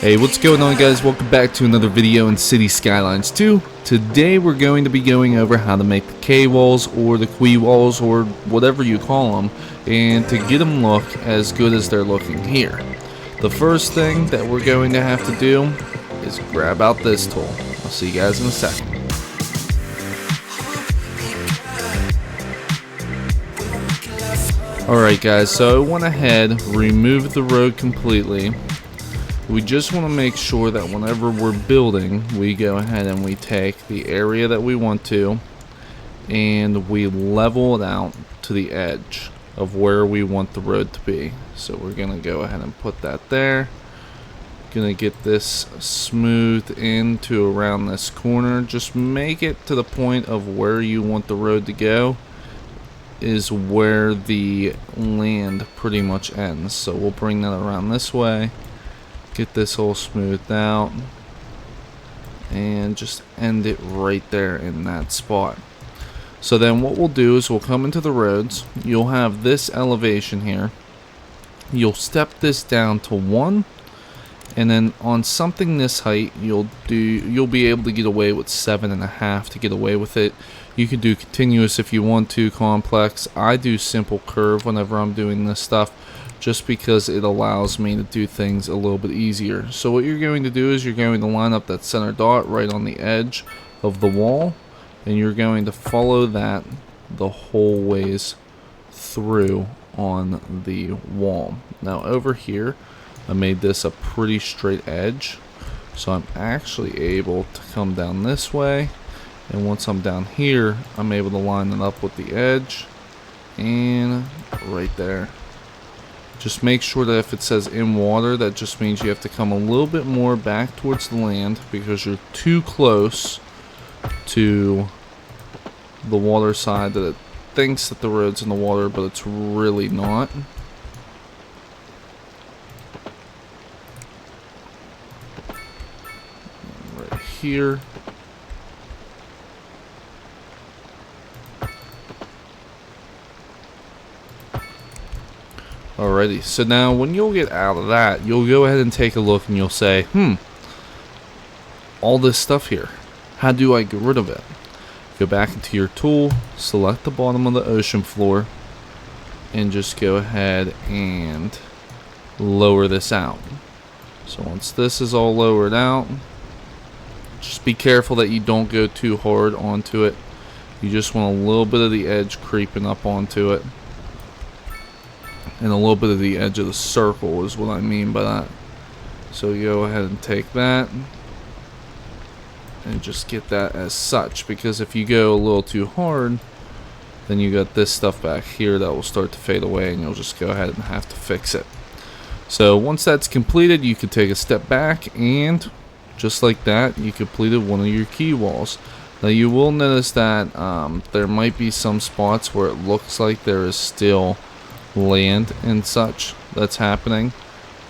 Hey, what's going on, guys? Welcome back to another video in Cities Skylines 2. Today we're going to be going over how to make the Quay Walls or the Quay Walls or whatever you call them, and to get them look as good as they're looking here. The first thing that we're going to have to do is grab out this tool. I'll see you guys in a second. Alright guys, so I went ahead, removed the road completely. We just want to make sure that whenever we're building, we go ahead and we take the area that we want to and we level it out to the edge of where we want the road to be. So we're going to go ahead and put that there. Going to get this smoothed into around this corner. Just make it to the point of where you want the road to go is where the land pretty much ends. So we'll bring that around this way. Get this all smoothed out and just end it right there in that spot. So then what we'll do is we'll come into the roads. You'll have this elevation here. You'll step this down to 1, and then on something this height you'll be able to get away with 7.5 to get away with it. You can do continuous if you want to, complex. I do simple curve whenever I'm doing this stuff, just because it allows me to do things a little bit easier. So what you're going to do is you're going to line up that center dot right on the edge of the wall, and you're going to follow that the whole ways through on the wall. Now over here I made this a pretty straight edge, so I'm actually able to come down this way, and once I'm down here I'm able to line it up with the edge and right there. Just make sure that if it says in water, that just means you have to come a little bit more back towards the land because you're too close to the water side that it thinks that the road's in the water, but it's really not. Right here. Alrighty, so now when you'll get out of that, you'll go ahead and take a look and you'll say, all this stuff here, how do I get rid of it? Go back into your tool, select the bottom of the ocean floor, and just go ahead and lower this out. So once this is all lowered out, just be careful that you don't go too hard onto it. You just want a little bit of the edge creeping up onto it. And a little bit of the edge of the circle is what I mean by that. So you go ahead and take that and just get that as such, because if you go a little too hard, then you got this stuff back here that will start to fade away and you'll just go ahead and have to fix it. So once that's completed, you can take a step back, and just like that you completed one of your quay walls. Now you will notice that there might be some spots where it looks like there is still land and such that's happening,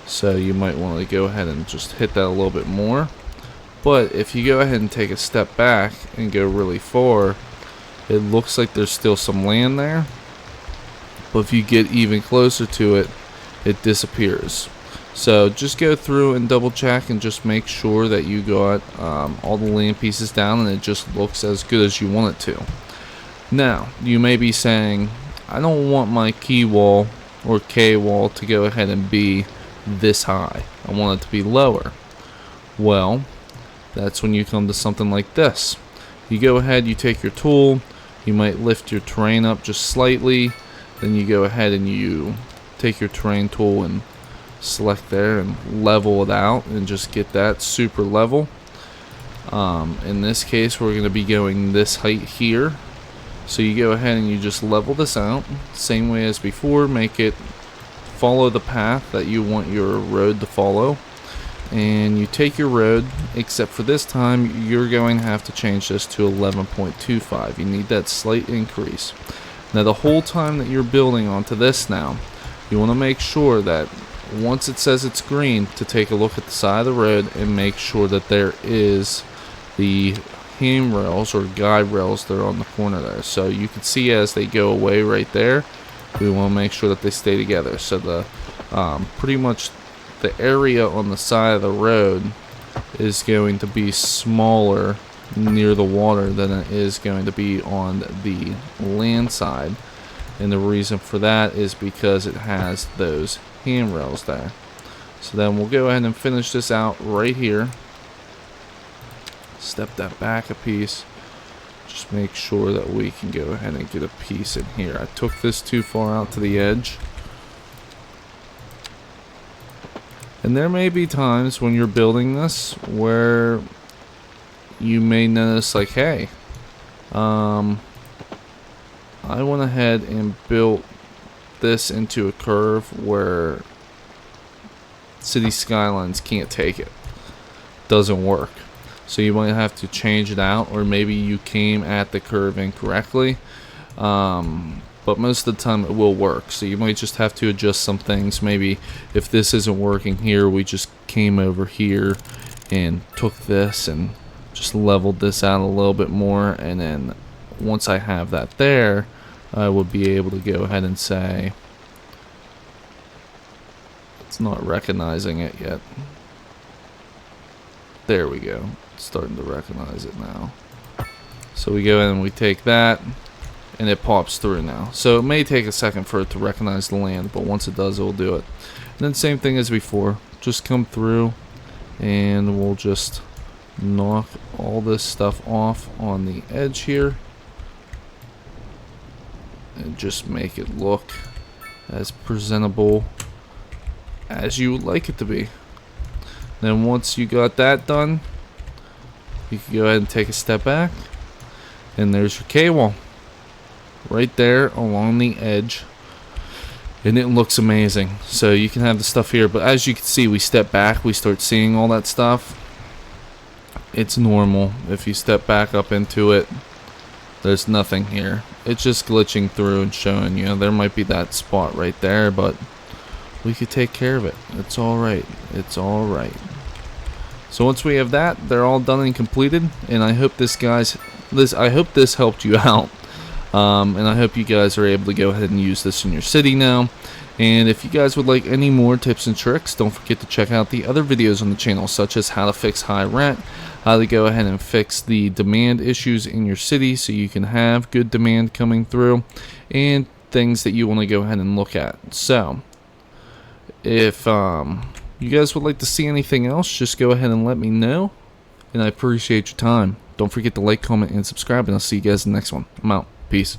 so you might want to go ahead and just hit that a little bit more. But if you go ahead and take a step back and go really far, it looks like there's still some land there, but if you get even closer to it, it disappears. So just go through and double check and just make sure that you got all the land pieces down and it just looks as good as you want it to. Now you may be saying, I don't want my quay wall or Quay wall to go ahead and be this high. I want it to be lower. Well, that's when you come to something like this. You go ahead, you take your tool, you might lift your terrain up just slightly, then you go ahead and you take your terrain tool and select there and level it out and just get that super level. In this case we're going to be going this height here. So you go ahead and you just level this out, same way as before, make it follow the path that you want your road to follow. And you take your road, except for this time you're going to have to change this to 11.25. You need that slight increase. Now the whole time that you're building onto this now, you want to make sure that once it says it's green, to take a look at the side of the road and make sure that there is the handrails or guide rails that are on the corner there. So you can see as they go away right there, we want to make sure that they stay together. So the pretty much the area on the side of the road is going to be smaller near the water than it is going to be on the land side. And the reason for that is because it has those handrails there. So then we'll go ahead and finish this out right here. Step that back a piece. Just make sure that we can go ahead and get a piece in here. I took this too far out to the edge. And there may be times when you're building this where you may notice, like, hey, I went ahead and built this into a curve where Cities Skylines can't take it. Doesn't work. So you might have to change it out, or maybe you came at the curve incorrectly. But most of the time it will work. So you might just have to adjust some things. Maybe if this isn't working here, we just came over here and took this and just leveled this out a little bit more. And then once I have that there, I would be able to go ahead and say, it's not recognizing it yet. There we go. It's starting to recognize it now. So we go in and we take that, and it pops through now. So it may take a second for it to recognize the land, but once it does, it will do it. And then same thing as before. Just come through, and we'll just knock all this stuff off on the edge here. And just make it look as presentable as you would like it to be. Then once you got that done, you can go ahead and take a step back, and there's your Quay Wall right there along the edge, and it looks amazing. So you can have the stuff here, but as you can see, we step back, we start seeing all that stuff. It's normal. If you step back up into it, there's nothing here. It's just glitching through and showing you there might be that spot right there, but we could take care of it. It's alright. It's alright. So once we have that, they're all done and completed, and I hope this helped you out. And I hope you guys are able to go ahead and use this in your city now. And if you guys would like any more tips and tricks, don't forget to check out the other videos on the channel, such as how to fix high rent, how to go ahead and fix the demand issues in your city so you can have good demand coming through, and things that you want to go ahead and look at. So if you guys would like to see anything else, just go ahead and let me know, and I appreciate your time. Don't forget to like, comment, and subscribe, and I'll see you guys in the next one. I'm out. Peace.